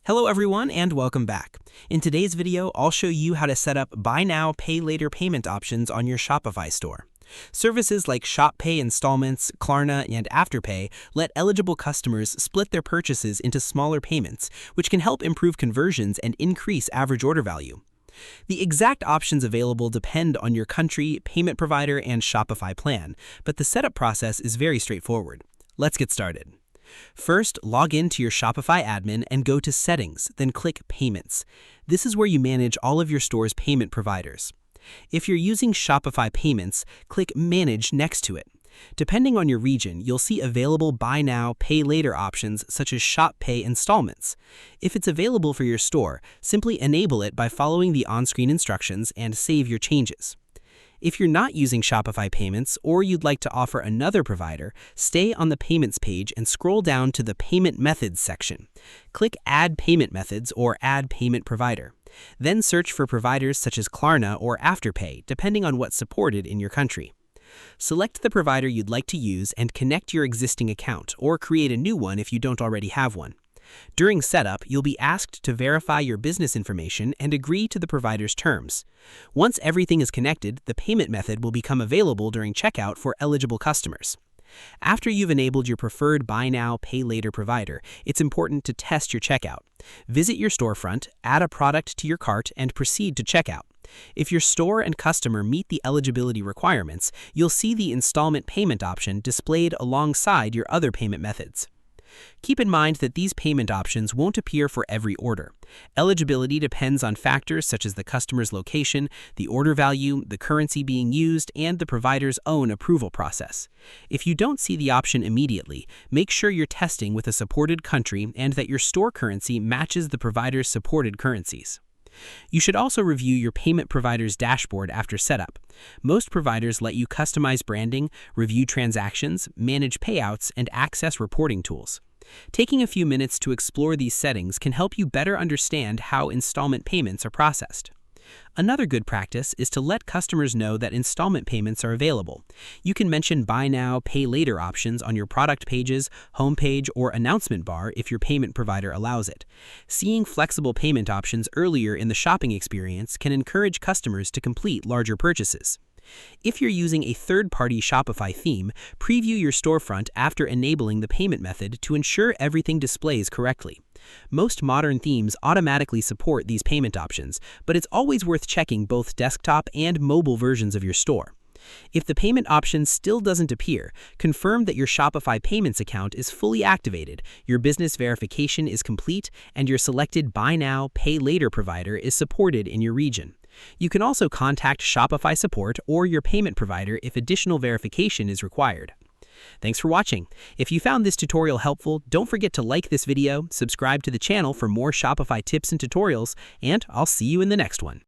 Hello everyone and welcome back. In today's video, I'll show you how to set up buy now, pay later payment options on your Shopify store. Services like Shop Pay installments, Klarna, and Afterpay let eligible customers split their purchases into smaller payments, which can help improve conversions and increase average order value. The exact options available depend on your country, payment provider, and Shopify plan, but the setup process is very straightforward. Let's get started. First, log in to your Shopify admin and go to Settings, then click Payments. This is where you manage all of your store's payment providers. If you're using Shopify Payments, click Manage next to it. Depending on your region, you'll see available buy now, pay later options such as Shop Pay installments. If it's available for your store, simply enable it by following the on-screen instructions and save your changes. If you're not using Shopify Payments or you'd like to offer another provider, stay on the Payments page and scroll down to the Payment Methods section. Click Add Payment Methods or Add Payment Provider. Then search for providers such as Klarna or Afterpay, depending on what's supported in your country. Select the provider you'd like to use and connect your existing account or create a new one if you don't already have one. During setup, you'll be asked to verify your business information and agree to the provider's terms. Once everything is connected, the payment method will become available during checkout for eligible customers. After you've enabled your preferred buy now, pay later provider, it's important to test your checkout. Visit your storefront, add a product to your cart, and proceed to checkout. If your store and customer meet the eligibility requirements, you'll see the installment payment option displayed alongside your other payment methods. Keep in mind that these payment options won't appear for every order. Eligibility depends on factors such as the customer's location, the order value, the currency being used, and the provider's own approval process. If you don't see the option immediately, make sure you're testing with a supported country and that your store currency matches the provider's supported currencies. You should also review your payment provider's dashboard after setup. Most providers let you customize branding, review transactions, manage payouts, and access reporting tools. Taking a few minutes to explore these settings can help you better understand how installment payments are processed. Another good practice is to let customers know that installment payments are available. You can mention buy now, pay later options on your product pages, homepage, or announcement bar if your payment provider allows it. Seeing flexible payment options earlier in the shopping experience can encourage customers to complete larger purchases. If you're using a third-party Shopify theme, preview your storefront after enabling the payment method to ensure everything displays correctly. Most modern themes automatically support these payment options, but it's always worth checking both desktop and mobile versions of your store. If the payment option still doesn't appear, confirm that your Shopify Payments account is fully activated, your business verification is complete, and your selected buy now, pay later provider is supported in your region. You can also contact Shopify support or your payment provider if additional verification is required. Thanks for watching. If you found this tutorial helpful, don't forget to like this video, subscribe to the channel for more Shopify tips and tutorials, and I'll see you in the next one.